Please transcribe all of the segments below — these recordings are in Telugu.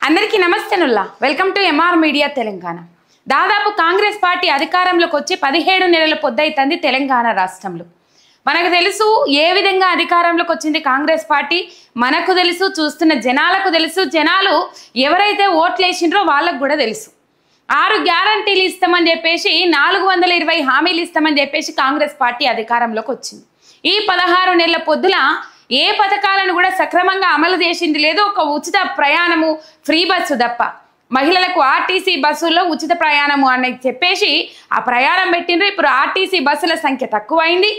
అందరికీ నమస్తేనుల్లా welcome to MR media Telangana. దాదాపు కాంగ్రెస్ పార్టీ అధికారంలోకి వచ్చి 17 నెలల పొద్దైతుంది తెలంగాణ రాష్ట్రంలో. మనకు తెలుసు ఏ విధంగా అధికారంలోకి వచ్చింది కాంగ్రెస్ పార్టీ, మనకు తెలుసు, చూస్తున్న జనాలకు తెలుసు. జనాలు ఎవరైతే ఓట్లు వేసిండ్రో వాళ్ళకు కూడా తెలుసు. 6 గ్యారంటీలు ఇస్తామని చెప్పేసి 420 హామీలు ఇస్తామని చెప్పేసి కాంగ్రెస్ పార్టీ అధికారంలోకి వచ్చింది. ఈ 16 నెలల పొద్దుల ఏ పథకాలను కూడా సక్రమంగా అమలు చేసింది లేదు. ఒక ఉచిత ప్రయాణము, ఫ్రీ బస్సు తప్ప మహిళలకు ఆర్టీసీ బస్సుల్లో ఉచిత ప్రయాణము అని చెప్పేసి ఆ ప్రయాణం పెట్టిండ్రు. ఇప్పుడు ఆర్టీసీ బస్సుల సంఖ్య తక్కువైంది.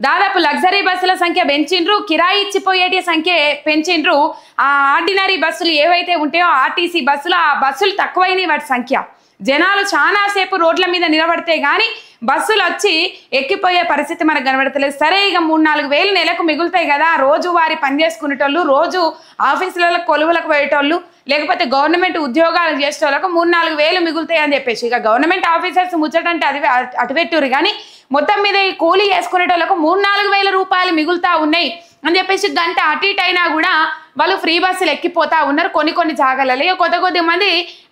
దాదాపు లగ్జరీ బస్సుల సంఖ్య పెంచిండ్రు, కిరాయి ఇచ్చిపోయేటి సంఖ్య పెంచిండ్రు. ఆ ఆర్డినరీ బస్సులు ఏవైతే ఉంటాయో ఆర్టీసీ బస్సులు, ఆ బస్సులు తక్కువైనాయి వాటి సంఖ్య. జనాలు చాలాసేపు రోడ్ల మీద నిలబడితే కానీ బస్సులు వచ్చి ఎక్కిపోయే పరిస్థితి మనకు కనబడతలేదు. సరే, ఇక 3-4 వేలు నెలకు మిగులుతాయి కదా, రోజు వారి పని చేసుకునేటోళ్ళు, రోజు ఆఫీసులలో కొలువులకు పోయేటోళ్ళు, లేకపోతే గవర్నమెంట్ ఉద్యోగాలు చేసేటోళ్ళకు 3-4 వేలు మిగులుతాయి అని చెప్పేసి ఇక గవర్నమెంట్ ఆఫీసర్స్ ముచ్చటంటే అది అటుపెట్టురు. కానీ మొత్తం మీద ఈ కూలీ చేసుకునేటోళ్ళకు 3-4 వేల రూపాయలు మిగులుతా ఉన్నాయి అని చెప్పేసి గంట అటు ఇటు అయినా కూడా వాళ్ళు ఫ్రీ బస్సులు ఎక్కిపోతా ఉన్నారు. కొన్ని జాగాలలో కొద్ది మంది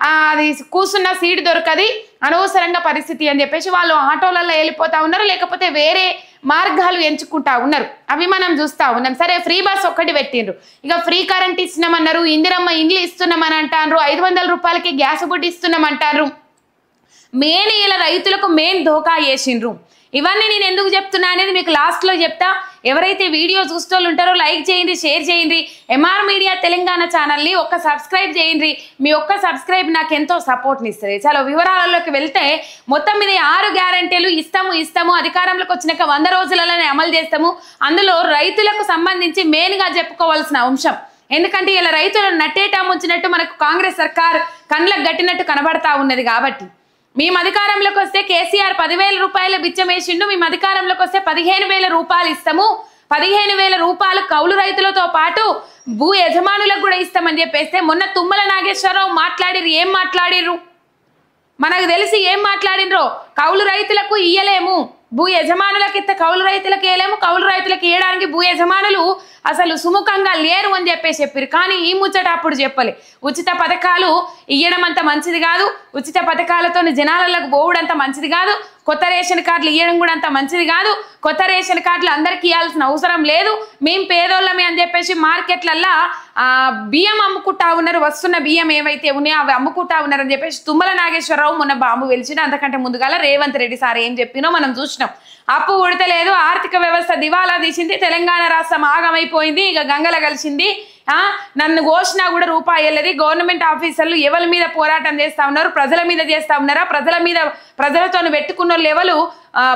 అది కూర్చున్న సీటు దొరకది, అనవసరంగా పరిస్థితి అని చెప్పేసి వాళ్ళు ఆటోలలో వెళ్ళిపోతా ఉన్నారు, లేకపోతే వేరే మార్గాలు ఎంచుకుంటా ఉన్నారు. అవి మనం చూస్తూ ఉన్నాం. సరే, ఫ్రీ బస్ ఒక్కటి పెట్టిండ్రు, ఇక ఫ్రీ కరెంట్ ఇస్తున్నామన్నారు, ఇందిరమ్మ ఇండ్లు ఇస్తున్నామని అంటారు, 500 రూపాయలకి గ్యాస్ బుడ్డి ఇస్తున్నామంటారు. మెయిన్ ఇలా రైతులకు మెయిన్ ధోకా చేసిండ్రు. ఇవన్నీ నేను ఎందుకు చెప్తున్నా అనేది మీకు లాస్ట్లో చెప్తా. ఎవరైతే వీడియో చూస్తూ ఉంటారో లైక్ చేయండి, షేర్ చేయండి. ఎంఆర్ మీడియా తెలంగాణ ఛానల్ని ఒక్క సబ్స్క్రైబ్ చేయండి. మీ ఒక్క సబ్స్క్రైబ్ నాకు ఎంతో సపోర్ట్ని ఇస్తుంది. చాలా వివరాలలోకి వెళ్తే మొత్తం మీద 6 గ్యారంటీలు ఇస్తాము అధికారంలోకి వచ్చినాక 100 రోజులలోనే అమలు చేస్తాము. అందులో రైతులకు సంబంధించి మెయిన్గా చెప్పుకోవాల్సిన అంశం, ఎందుకంటే ఇలా రైతులు నట్టేటా ముంచినట్టు మనకు కాంగ్రెస్ సర్కార్ కండ్లకు గట్టినట్టు కనబడతా ఉన్నది. కాబట్టి మేము అధికారంలోకి వస్తే కేసీఆర్ 10,000 రూపాయలు బిచ్చం వేసిండు, మేము అధికారంలోకి వస్తే 15,000 రూపాయలు ఇస్తాము, 15,000 రూపాయలు కౌలు రైతులతో పాటు భూ యజమానులకు కూడా ఇస్తామని చెప్పేస్తే మొన్న తుమ్మల నాగేశ్వరరావు మాట్లాడిరు. ఏం మాట్లాడిర్రు మనకు తెలిసి ఏం మాట్లాడినరో, కౌలు రైతులకు ఇయ్యలేము, భూ యజమానులకు ఇస్తే కౌలు రైతులకు ఇయ్యలేము, కౌలు రైతులకు ఇవ్వడానికి భూ యజమానులు అసలు సుముఖంగా లేరు అని చెప్పేసి చెప్పారు. కానీ ఈ ముచ్చట అప్పుడు చెప్పలే. ఉచిత పథకాలు ఇవ్వడం అంత మంచిది కాదు, ఉచిత పథకాలతో జనాలకు పోవడంత మంచిది కాదు, కొత్త రేషన్ కార్డులు ఇవ్వడం కూడా అంత మంచిది కాదు, కొత్త రేషన్ కార్డులు అందరికీ ఇవ్వాల్సిన అవసరం లేదు, మేము పేదోళ్ళమే అని చెప్పేసి మార్కెట్లల్లో బియ్యం అమ్ముకుంటా ఉన్నారు. వస్తున్న బియ్యం ఏవైతే ఉన్నాయో అవి అమ్ముకుంటా ఉన్నారని చెప్పేసి తుమ్మల నాగేశ్వరరావు మొన్న బాంబు వెలిచిన. అంతకంటే ముందుగాల రేవంత్ రెడ్డి సార్ ఏం చెప్పినో మనం చూసినాం. అప్పు ఉడతలేదు, ఆర్థిక వ్యవస్థ దివాలా తీసింది, తెలంగాణ రాష్ట్రం ఆగమైపోయింది, ఇక గంగల కలిసింది, నన్ను ఘోషణ కూడా రూపాయి వెళ్ళది. గవర్నమెంట్ ఆఫీసర్లు ఎవరి మీద పోరాటం చేస్తా ఉన్నారు, ప్రజల మీద చేస్తా ఉన్నారా, ప్రజలతో పెట్టుకున్న వాళ్ళు ఎవరు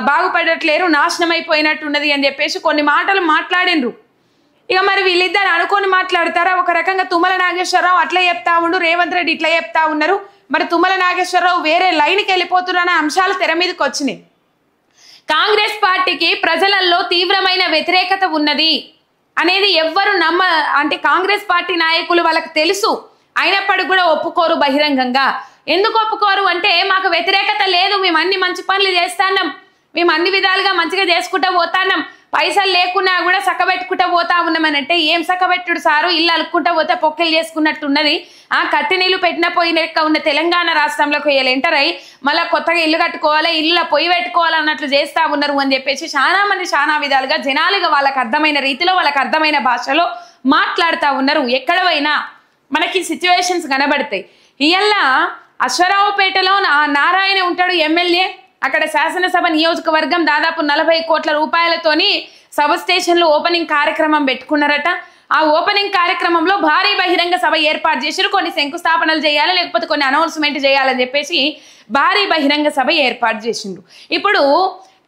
బాగుపడట్లేరు, నాశనం అయిపోయినట్టున్నది అని చెప్పేసి కొన్ని మాటలు మాట్లాడినరు. ఇక మరి వీళ్ళిద్దరు అనుకొని మాట్లాడతారా? ఒక రకంగా తుమ్మల నాగేశ్వరరావు అట్లా చెప్తా ఉండు, రేవంత్ రెడ్డి ఇట్లా చెప్తా ఉన్నారు. మరి తుమ్మల నాగేశ్వరరావు వేరే లైన్కి వెళ్ళిపోతున్న అంశాలు తెర మీదకి వచ్చినాయి. కాంగ్రెస్ పార్టీకి ప్రజలలో తీవ్రమైన వ్యతిరేకత ఉన్నది అనేది ఎవ్వరు అంటే కాంగ్రెస్ పార్టీ నాయకులు వాళ్ళకి తెలుసు, అయినప్పటికీ కూడా ఒప్పుకోరు బహిరంగంగా. ఎందుకు ఒప్పుకోరు అంటే, మాకు వ్యతిరేకత లేదు, మేము అన్ని మంచి పనులు చేస్తాన్నాం, మేము అన్ని విధాలుగా మంచిగా చేసుకుంటూ పోతాన్నాం, పైసలు లేకున్నా కూడా సక్కబెట్టుకుంటూ పోతా ఉన్నామని. అంటే ఏం సక్కబెట్టుడు సారు, ఇల్లు అలుక్కుంటూ పోతే పొక్కలు చేసుకున్నట్టున్నది. కత్తి నీళ్ళు పెట్టిన పొయ్యి లెక్క ఉన్న తెలంగాణ రాష్ట్రంలోకి వీళ్ళు ఎంటర్ అయ్యి మళ్ళీ కొత్తగా ఇల్లు కట్టుకోవాలి, ఇల్లులో పొయ్యి పెట్టుకోవాలన్నట్లు చేస్తా ఉన్నారు అని చెప్పేసి చాలా మంది చాలా విధాలుగా జనాలుగా వాళ్ళకి అర్థమైన రీతిలో వాళ్ళకి అర్థమైన భాషలో మాట్లాడుతూ ఉన్నారు. ఎక్కడ పోయినా మనకి సిచ్యువేషన్స్ కనబడతాయి. ఇవాళ అశ్వరావుపేటలో నారాయణ ఉంటాడు ఎమ్మెల్యే, అక్కడ శాసనసభ నియోజకవర్గం దాదాపు 40 కోట్ల రూపాయలతోని సబ్ స్టేషన్లు ఓపెనింగ్ కార్యక్రమం పెట్టుకున్నారట. ఆ ఓపెనింగ్ కార్యక్రమంలో భారీ బహిరంగ సభ ఏర్పాటు చేశారు. కొన్ని శంకుస్థాపనలు చేయాలి, లేకపోతే కొన్ని అనౌన్స్మెంట్ చేయాలని చెప్పేసి భారీ బహిరంగ సభ ఏర్పాటు చేసిండ్రు. ఇప్పుడు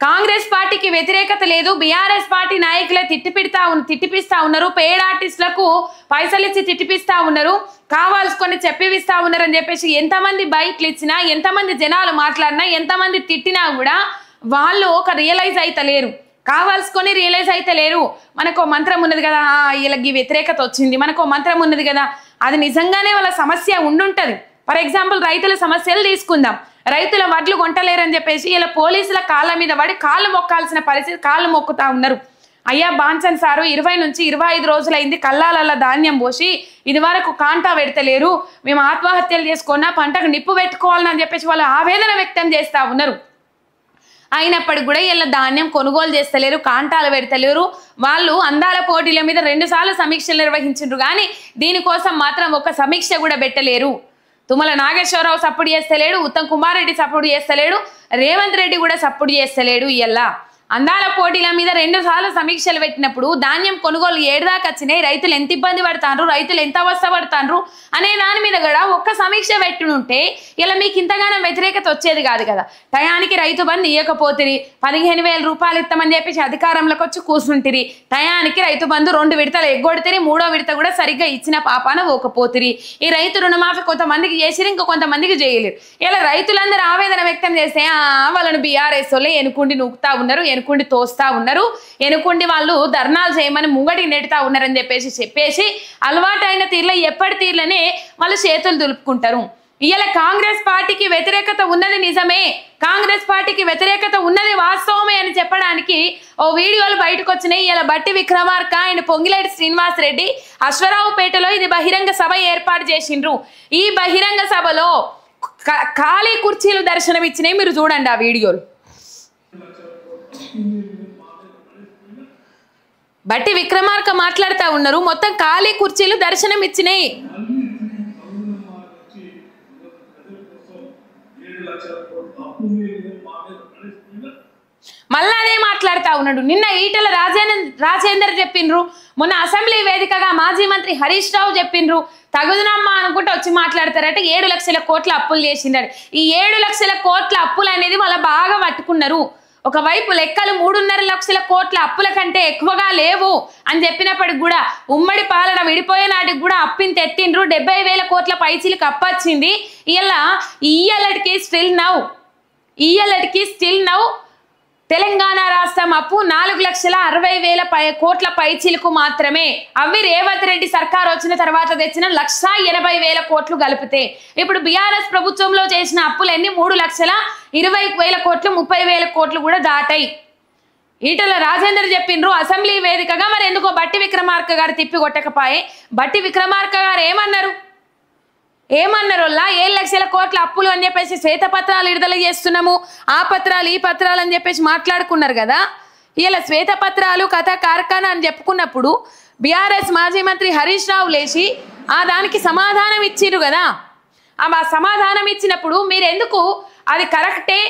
కాంగ్రెస్ పార్టీకి వ్యతిరేకత లేదు, బీఆర్ఎస్ పార్టీ నాయకులే తిట్టిపిస్తా ఉన్నారు, పేడ్ ఆర్టిస్టులకు పైసలు ఇచ్చి తిట్టిపిస్తా ఉన్నారు, కావాల్సుకొని చెప్పిస్తా ఉన్నారు అని చెప్పేసి ఎంతమంది బయటలు ఇచ్చినా, ఎంతమంది జనాలు మాట్లాడినా, ఎంతమంది తిట్టినా కూడా వాళ్ళు ఒక రియలైజ్ అయితే లేరు, కావాల్సుకొని రియలైజ్ అయితే లేరు. మనకు మంత్రం ఉన్నది కదా, వీళ్ళకి వ్యతిరేకత వచ్చింది, మనకు మంత్రం ఉన్నది కదా, అది నిజంగానే వాళ్ళ సమస్య ఉండుంటది. ఫర్ ఎగ్జాంపుల్ రైతుల సమస్యలు తీసుకుందాం. రైతుల వడ్లు కొంటలేరని చెప్పేసి ఇలా పోలీసుల కాళ్ళ మీద పడి కాళ్ళు మొక్కాల్సిన పరిస్థితి, కాళ్ళు మొక్కుతా ఉన్నారు. అయ్యా బాన్సన్ సారు 20 నుంచి 25 రోజులైంది కల్లాలల్ల ధాన్యం పోసి ఇది వరకు కాంటా పెడతలేరు, మేము ఆత్మహత్యలు చేసుకున్నా పంటకు నిప్పు పెట్టుకోవాలని చెప్పేసి వాళ్ళు ఆవేదన వ్యక్తం చేస్తూ ఉన్నారు. అయినప్పటికి కూడా ఇలా ధాన్యం కొనుగోలు చేస్తలేరు, కాంటాలు పెడతలేరు. వాళ్ళు అందాల పోటీల మీద 2 సార్లు సమీక్షలు నిర్వహించారు, కానీ దీనికోసం మాత్రం ఒక సమీక్ష కూడా పెట్టలేరు. తుమ్మల నాగేశ్వరరావు సపోర్ట్ చేస్తలేడు, ఉత్తమ్ కుమార్ రెడ్డి సపోర్ట్ చేస్తలేడు, రేవంత్ రెడ్డి కూడా సపోర్ట్ చేస్తలేడు. ఇలా అందాల పోటీల మీద 2 సార్లు సమీక్షలు పెట్టినప్పుడు ధాన్యం కొనుగోలు ఏడుదాకా వచ్చినాయి, రైతులు ఎంత ఇబ్బంది పడతారు, రైతులు ఎంత అవస్థ పడతారు అనే దాని మీద కూడా ఒక్క సమీక్ష పెట్టునుంటే ఇలా మీకు ఇంతగానో వ్యతిరేకత వచ్చేది కాదు కదా. టయానికి రైతు బంధు ఇవ్వకపోతిరి, 15,000 రూపాయలు ఇస్తామని చెప్పేసి అధికారంలోకి వచ్చి కూర్చుంటిరి, టయానికి రైతు బంధు 2 విడతలు ఎగ్గొడితిరి, 3వ విడత కూడా సరిగ్గా ఇచ్చిన పాపాన పోకపోతిరి. ఈ రైతు రుణమాఫీ కొంతమందికి చేసిరు, ఇంకా కొంతమందికి చేయలేరు. ఇలా రైతులందరూ ఆవేదన వ్యక్తం చేస్తే వాళ్ళను బీఆర్ఎస్ వాళ్ళే ఎనుకుండి నూకుతా ఉన్నారు, ఎనుకుండి తోస్తా ఉన్నారు, ఎనుకుండి వాళ్ళు ధర్నాలు చేయమని ముంగడికి నెడుతా ఉన్నారని చెప్పేసి అలవాటైన తీర్ల ఎప్పటి తీర్లనే వాళ్ళు చేతులు దులుపుకుంటారు. ఇవాళ కాంగ్రెస్ పార్టీకి వ్యతిరేకత ఉన్నది నిజమే, కాంగ్రెస్ పార్టీకి వ్యతిరేకత ఉన్నది వాస్తవమే అని చెప్పడానికి ఓ వీడియోలు బయటకు వచ్చినాయి. ఇలా బట్టి విక్రమార్క ఆయన పొంగిలేటి శ్రీనివాస్ రెడ్డి అశ్వరావుపేటలో ఇది బహిరంగ సభ ఏర్పాటు చేసిండ్రు. ఈ బహిరంగ సభలో ఖాళీ కుర్చీలు దర్శనం ఇచ్చినాయి, మీరు చూడండి ఆ వీడియోలు. బట్టి విక్రమార్క మాట్లాడుతూ ఉన్నారు, మొత్తం ఖాళీ కుర్చీలు దర్శనం ఇచ్చినాయి. మళ్ళా అదే మాట్లాడుతూ ఉన్నాడు. నిన్న ఈటల రాజేందర్ చెప్పిండ్రు, మొన్న అసెంబ్లీ వేదికగా మాజీ మంత్రి హరీష్ రావు చెప్పిండ్రు, తగుదనమ్మా అనుకుంటే వచ్చి మాట్లాడతారట 7 లక్షల కోట్ల అప్పులు చేసిండారు. ఈ 7 లక్షల కోట్ల అప్పులు అనేది వాళ్ళ బాగా పట్టుకున్నారు. ఒకవైపు లెక్కలు 3.5 లక్షల కోట్ల అప్పుల కంటే ఎక్కువగా లేవు అని చెప్పినప్పటికి కూడా ఉమ్మడి పాలన విడిపోయే నాటికి కూడా అప్పిని తెత్తిండ్రు, 70,000 కోట్ల పైచీలకు అప్పొచ్చింది. ఇయ్యలటికి స్టిల్ నౌ తెలంగాణ రాష్ట్రం అప్పు 4,60,000 కోట్ల పైచీలకు మాత్రమే. అవి రేవంత్ రెడ్డి సర్కార్ వచ్చిన తర్వాత తెచ్చిన 1,80,000 కోట్లు కలిపితే ఇప్పుడు బీఆర్ఎస్ ప్రభుత్వంలో చేసిన అప్పులు ఎన్ని 3,20,000 కోట్లు, 30,000 కోట్లు కూడా దాటాయి. ఈటల రాజేందర్ చెప్పిండ్రు అసెంబ్లీ వేదికగా, మరి ఎందుకో బట్టి విక్రమార్క గారు తిప్పి కొట్టకపోయే. బట్టి విక్రమార్క గారు ఏమన్నారు 7 లక్షల కోట్ల అప్పులు అని చెప్పేసి శ్వేతపత్రాలు విడుదల చేస్తున్నాము, ఆ పత్రాలు ఈ పత్రాలు అని చెప్పేసి మాట్లాడుకున్నారు కదా. ఇలా శ్వేతపత్రాలు కథ కార్ఖానా అని చెప్పుకున్నప్పుడు బీఆర్ఎస్ మాజీ మంత్రి హరీష్ రావు లేచి దానికి సమాధానం ఇచ్చిరు కదా. ఆ సమాధానం ఇచ్చినప్పుడు మీరు ఎందుకు అది కరెక్టే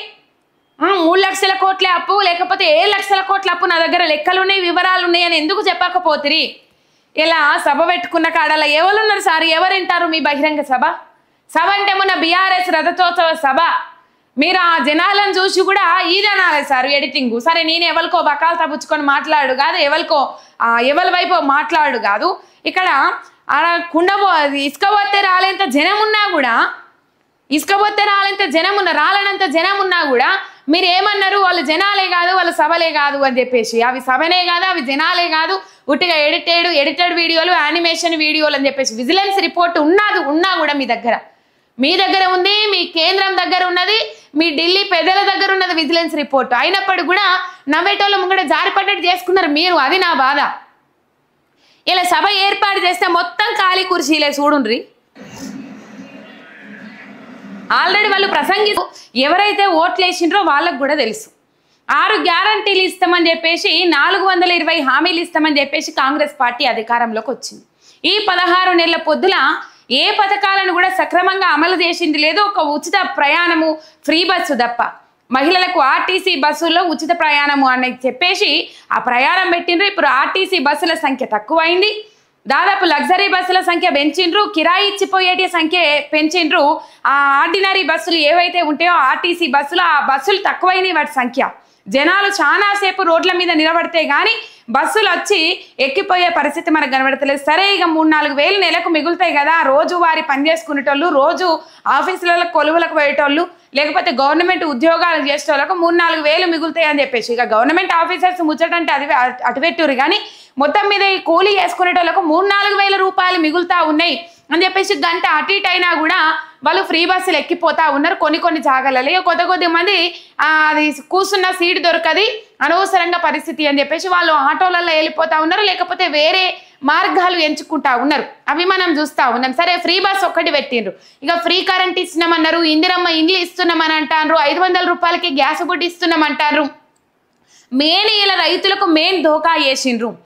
3 లక్షల కోట్ల అప్పు లేకపోతే 7 లక్షల కోట్ల అప్పు నా దగ్గర లెక్కలున్నాయి వివరాలు ఉన్నాయి అని ఎందుకు చెప్పకపోతిరి? ఇలా సభ పెట్టుకున్న కాడల ఎవరున్నారు సార్, ఎవరింటారు మీ బహిరంగ సభ అంటే మొన్న బీఆర్ఎస్ రథోత్సవ సభ. మీరు ఆ జనాలను చూసి కూడా ఈదనాలి సార్ ఎడిటింగ్. సరే నేను ఎవరికో బకాలు తప్పుచ్చుకొని మాట్లాడు కాదు, ఎవరి వైపు మాట్లాడు కాదు. ఇక్కడ ఇసుకపోతే రాలేంత జనం ఉన్నా కూడా, రాలనంత జనం ఉన్నా కూడా మీరు ఏమన్నారు, వాళ్ళు జనాలే కాదు వాళ్ళ సభలే కాదు అని చెప్పేసి. అవి సభనే కాదు, అవి జనాలే కాదు, ఉట్టిగా ఎడిటెడ్ వీడియోలు, యానిమేషన్ వీడియోలు అని చెప్పేసి. విజిలెన్స్ రిపోర్ట్ ఉన్నా కూడా మీ దగ్గర ఉంది, మీ కేంద్రం దగ్గర ఉన్నది, మీ ఢిల్లీ పెద్దల దగ్గర ఉన్నది విజిలెన్స్ రిపోర్ట్. అయినప్పటికీ కూడా నవ్వేటోళ్ళ ముంగడ జారిపడ్డట్టు చేసుకున్నారు మీరు. అది నా బాధ. ఇలా సభ ఏర్పాటు చేస్తే మొత్తం ఖాళీ కుర్చీలే చూడుండ్రి. ఆల్రెడీ వాళ్ళు ప్రసంగిస్తూ ఎవరైతే ఓట్లు వేసిండ్రో వాళ్ళకు కూడా తెలుసు. 6 గ్యారంటీలు ఇస్తామని చెప్పేసి 420 హామీలు ఇస్తామని చెప్పేసి కాంగ్రెస్ పార్టీ అధికారంలోకి వచ్చింది. ఈ 16 నెలల పొద్దుల ఏ పథకాలను కూడా సక్రమంగా అమలు చేసింది లేదు. ఒక ఉచిత ప్రయాణము, ఫ్రీ బస్సు తప్ప. మహిళలకు ఆర్టీసీ బస్సుల్లో ఉచిత ప్రయాణము అని చెప్పేసి ఆ ప్రయాణం పెట్టిండ్రు. ఇప్పుడు ఆర్టీసీ బస్సుల సంఖ్య తక్కువైంది, దాదాపు లగ్జరీ బస్సుల సంఖ్య పెంచిండ్రు, కిరాయి ఇచ్చిపోయేటి సంఖ్య పెంచిండ్రు. ఆ ఆర్డినరీ బస్సులు ఏవైతే ఉంటాయో ఆర్టీసీ బస్సులు, ఆ బస్సులు తక్కువైనవి వాటి సంఖ్య. జనాలు చాలాసేపు రోడ్ల మీద నిలబడితే కానీ బస్సులు వచ్చి ఎక్కిపోయే పరిస్థితి మనకు కనబడతలేదు. సరే ఇక 3-4 వేలు నెలకు మిగులుతాయి కదా, రోజు వారి పని చేసుకునేటోళ్ళు, రోజు ఆఫీసులలో కొలువులకు పోయేటోళ్ళు, లేకపోతే గవర్నమెంట్ ఉద్యోగాలు చేసేటోళ్ళకు 3-4 వేలు మిగులుతాయి అని చెప్పేసి. ఇక గవర్నమెంట్ ఆఫీసర్స్ ముచ్చటంటే అది అటుపెట్టురు, కానీ మొత్తం మీద ఈ కూలీ చేసుకునేటోళ్ళకు 3-4 వేల రూపాయలు మిగులుతా ఉన్నాయి అని చెప్పేసి గంట అటు ఇటు అయినా కూడా వాళ్ళు ఫ్రీ బస్సులు ఎక్కిపోతా ఉన్నారు కొన్ని జాగాలలో. ఇక కొద్ది మంది అది కూర్చున్న సీట్ దొరకది అనవసరంగా పరిస్థితి అని చెప్పేసి వాళ్ళు ఆటోలలో వెళ్ళిపోతా ఉన్నారు, లేకపోతే వేరే మార్గాలు ఎంచుకుంటా ఉన్నారు. అవి మనం చూస్తూ ఉన్నాం. సరే ఫ్రీ బస్ ఒక్కటి పెట్టిండ్రు, ఇక ఫ్రీ కరెంట్ ఇస్తున్నామన్నారు, ఇందిరమ్మ ఇండ్లు ఇస్తున్నామని అంటారు, 500 రూపాయలకి గ్యాస్ బుడ్డి ఇస్తున్నామంటారు. మెయిన్ ఇలా రైతులకు మెయిన్ ధోకా వేసిండ్రు.